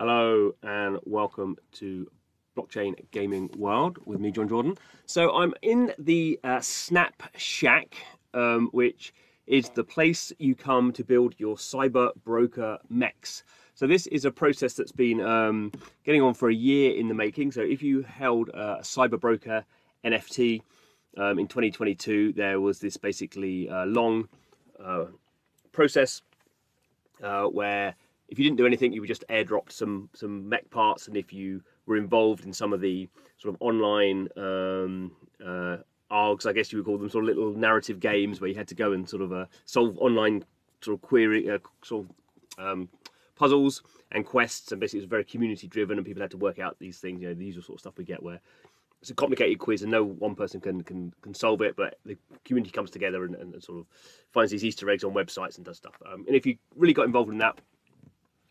Hello and welcome to Blockchain Gaming World with me, John Jordan. So I'm in the Snap Shack, which is the place you come to build your Cyberbroker mechs. So this is a process that's been getting on for a year in the making. So if you held a Cyberbroker NFT in 2022, there was this basically long process where if you didn't do anything, you would just airdrop some mech parts, and if you were involved in some of the sort of online ARGs, I guess you would call them, sort of little narrative games where you had to go and sort of solve online sort of query puzzles and quests, and basically it was very community driven, and people had to work out these things. You know, the usual sort of stuff we get where it's a complicated quiz and no one person can solve it, but the community comes together and sort of finds these Easter eggs on websites and does stuff. And if you really got involved in that,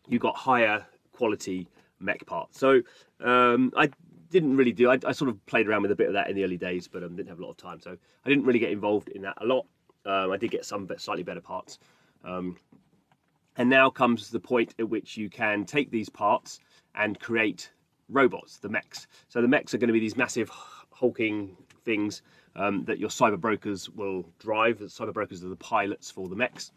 you got higher quality mech parts. So I didn't really do, I sort of played around with a bit of that in the early days, but didn't have a lot of time. So I didn't really get involved in that a lot. I did get some slightly better parts. And now comes the point at which you can take these parts and create robots, the mechs. So the mechs are going to be these massive hulking things that your cyberbrokers will drive. The cyberbrokers are the pilots for the mechs.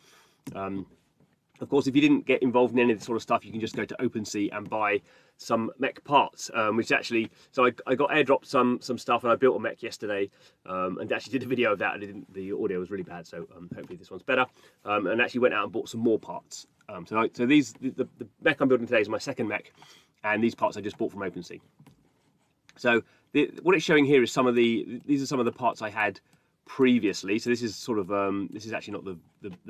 Of course, if you didn't get involved in any of this sort of stuff, you can just go to OpenSea and buy some mech parts, which actually, so I got airdropped some stuff, and I built a mech yesterday, and actually did a video of that. The audio was really bad, so hopefully this one's better. And actually went out and bought some more parts. So the mech I'm building today is my second mech, and these parts I just bought from OpenSea. So what it's showing here is these are some of the parts I had previously. So this is sort of this is actually not the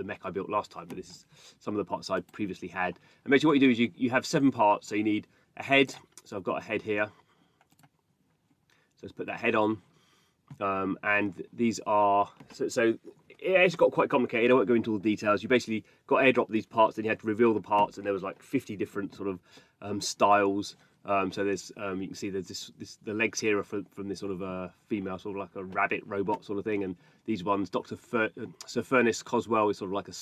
mech I built last time, but this is some of the parts I previously had. And basically what you do is you have 7 parts. So you need a head. So I've got a head here, so let's put that head on. And these are so it's got quite complicated. I won't go into all the details. You basically got airdrop these parts, then you had to reveal the parts, and there was like 50 different sort of styles. So there's you can see there's the legs here are from this sort of female, sort of like a rabbit robot sort of thing, and these ones, Sir Furnace Coswell is sort of like a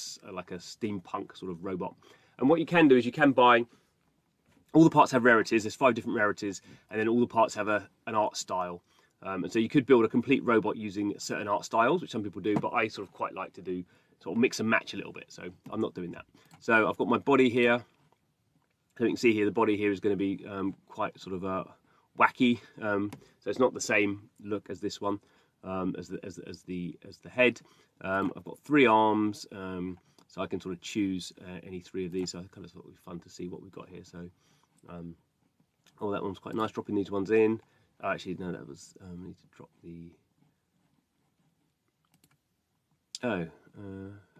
steampunk sort of robot. And what you can do is you can buy, all the parts have rarities. There's 5 different rarities, and then all the parts have an art style. And so you could build a complete robot using certain art styles, which some people do, but I sort of quite like to do sort of mix and match a little bit. So I'm not doing that. So I've got my body here. So you can see here, the body here is going to be quite sort of wacky. So it's not the same look as this one, as the head. I've got 3 arms, so I can sort of choose any 3 of these. So I kind of thought it would be fun to see what we've got here. So, oh, that one's quite nice. Dropping these ones in. Oh, actually, no, that was I need to drop the. Oh,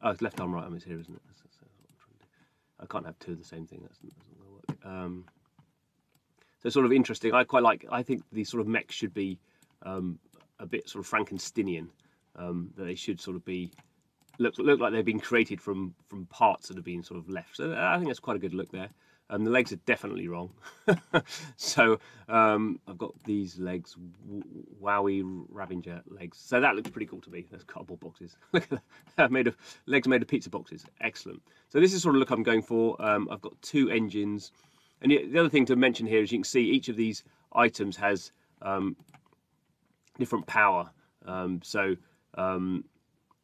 it's left arm, right arm is here, isn't it? That's what I'm trying to do. I can't have 2 of the same thing. That's not going to work. So sort of interesting. I think these sort of mechs should be a bit sort of Frankensteinian. That they should sort of be look like they've been created from parts that have been sort of left. So I think that's quite a good look there. The legs are definitely wrong. So I've got these legs, wowie Ravenger legs. So that looks pretty cool to me. Those cardboard boxes. Look at that, legs made of pizza boxes. Excellent. So this is sort of look I'm going for. I've got 2 engines. And the other thing to mention here is you can see each of these items has different power. So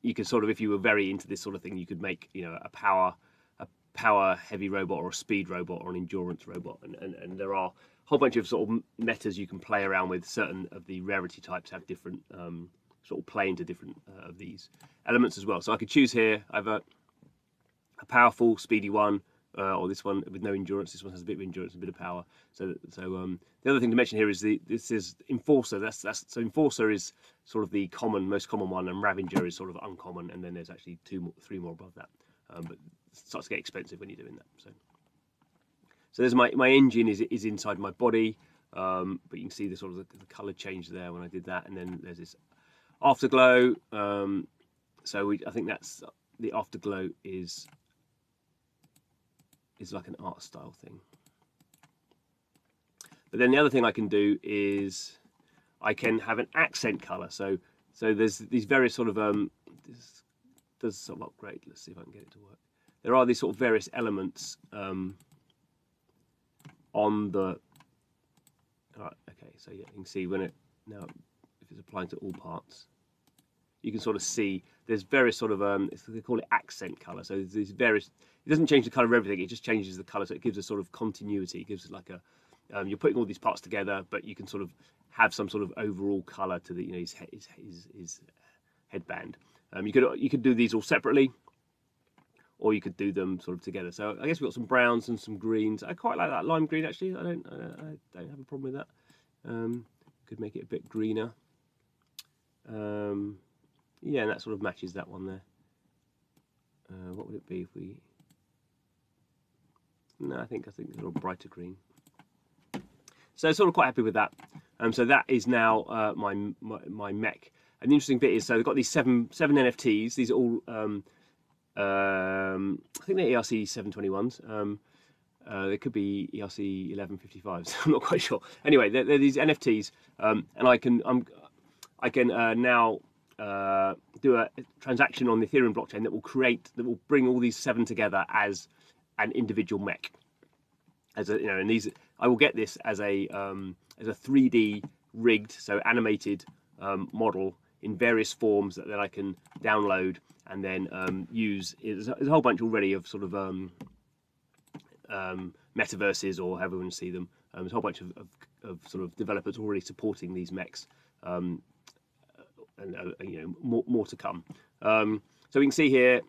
you can sort of, if you were very into this sort of thing, you could make, you know, a power heavy robot or a speed robot or an endurance robot, and there are a whole bunch of sort of metas you can play around with. Certain of the rarity types have different sort of play into different of these elements as well. So I could choose here either a powerful speedy one, or this one with no endurance. This one has a bit of endurance, a bit of power. So the other thing to mention here is this is Enforcer. So Enforcer is sort of the most common one, and Ravenger is sort of uncommon, and then there's actually 3 more above that. But it starts to get expensive when you're doing that. So there's my engine is inside my body, but you can see the sort of the color change there when I did that, and then there's this afterglow. So I think that's the afterglow is like an art style thing. But then the other thing I can do is I can have an accent color. So there's these various sort of this does some upgrade. Let's see if I can get it to work. There are these sort of various elements on the. Right, okay, so yeah, you can see when it now if it's applying to all parts, you can sort of see there's various sort of they call it accent color. So there's various. It doesn't change the color of everything. It just changes the color. So it gives a sort of continuity. It gives it like a. You're putting all these parts together, but you can sort of have some sort of overall color to the his headband. You could do these all separately, or you could do them sort of together. So I guess we've got some browns and some greens. I quite like that lime green actually. I don't have a problem with that. Could make it a bit greener. Yeah, and that sort of matches that one there. What would it be if we? No, I think a little brighter green. So sort of quite happy with that. So that is now my mech. And the interesting bit is, so they've got these seven NFTs. These are all, I think they're ERC 721s. They could be ERC 1155s. I'm not quite sure. Anyway, they're these NFTs, and I can now do a transaction on the Ethereum blockchain that will bring all these 7 together as an individual mech. As a, and these I will get this as a 3D rigged, so animated model in various forms that I can download and then use. There's a whole bunch already of sort of metaverses, or however you want to see them. There's a whole bunch of sort of developers already supporting these mechs, and more to come. So we can see here.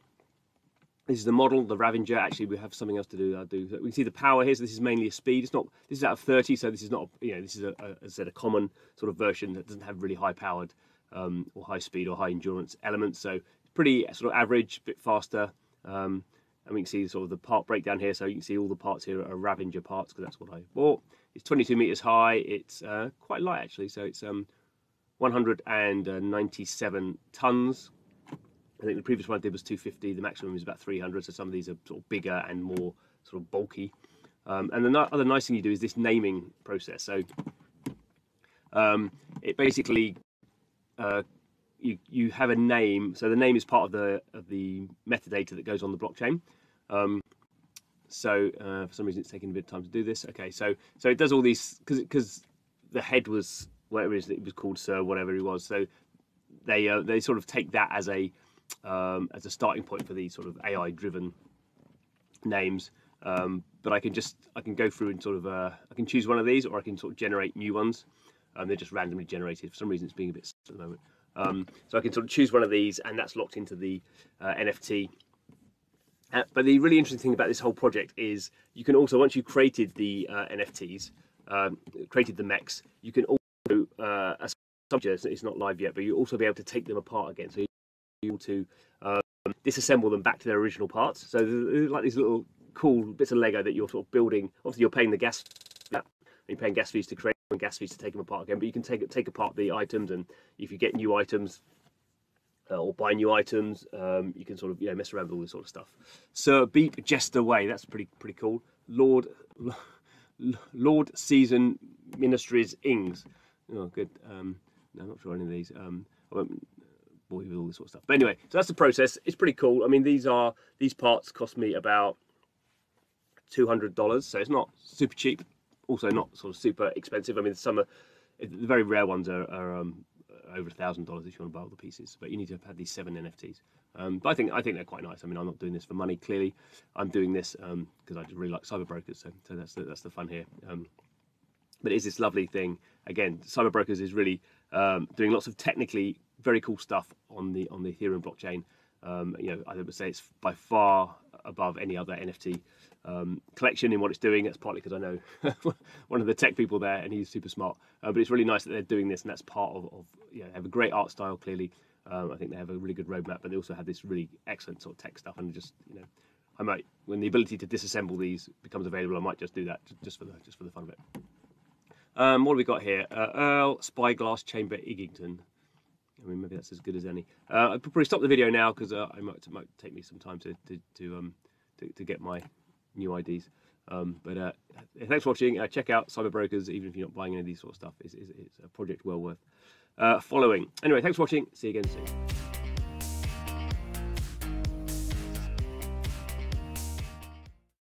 This is the model, the Ravager. Actually, we have something else to do. We can see the power here. So this is mainly a speed. It's not. This is out of 30, so this is not. This is as I said, a common sort of version that doesn't have really high powered or high speed or high endurance elements. So it's pretty sort of average, a bit faster. And we can see sort of the part breakdown here. So you can see all the parts here are Ravager parts, because that's what I bought. It's 22 meters high. It's quite light actually. So it's 197 tons. I think the previous one I did was 250. The maximum is about 300. So some of these are sort of bigger and more sort of bulky. And the other nice thing you do is this naming process. So it basically you have a name. So the name is part of the metadata that goes on the blockchain. So for some reason it's taking a bit of time to do this. Okay, so it does all these because the head was whatever it is, it was called Sir, whatever he was. So they sort of take that as a starting point for these sort of AI-driven names. But I can go through and sort of I can choose one of these, or I can sort of generate new ones. They're just randomly generated. For some reason, it's being a bit slow at the moment. So I can sort of choose one of these, and that's locked into the NFT. But the really interesting thing about this whole project is you can also, once you've created the NFTs, created the mechs, you can also, it's not live yet, but you also be able to take them apart again. So you're able to disassemble them back to their original parts. So there's like these little cool bits of Lego that you're sort of building. Obviously, you're paying the gas, you're paying gas fees to create and gas fees to take them apart again. But you can take apart the items, and if you get new items, or buy new items, you can sort of mess around with all this sort of stuff. Sir Beep Jester Way, that's pretty cool. Lord Season Ministries Ings. Oh, good. No, I'm not sure any of these. I won't bore you with all this sort of stuff. But anyway, so that's the process. It's pretty cool. I mean, these parts cost me about $200, so it's not super cheap. Also, not sort of super expensive. I mean, the very rare ones are over $1,000 if you want to buy all the pieces, but you need to have had these 7 NFTs. But I think they're quite nice. I mean, I'm not doing this for money. Clearly, I'm doing this because I just really like Cyberbrokers. So that's the fun here. But it is this lovely thing. Again, Cyberbrokers is really doing lots of technically very cool stuff on the Ethereum blockchain. I would say it's by far above any other NFT collection in what it's doing. That's partly because I know one of the tech people there, and he's super smart. But it's really nice that they're doing this, and that's part of they have a great art style. Clearly, I think they have a really good roadmap, but they also have this really excellent sort of tech stuff. And just I might, when the ability to disassemble these becomes available, I might just do that just for the fun of it. What have we got here? Earl Spyglass Chamber Eggington. I mean, maybe that's as good as any. I'll probably stop the video now because it might take me some time to get my new IDs. But thanks for watching. Check out Cyberbrokers, even if you're not buying any of these sort of stuff. It's a project well worth following. Anyway, thanks for watching. See you again soon.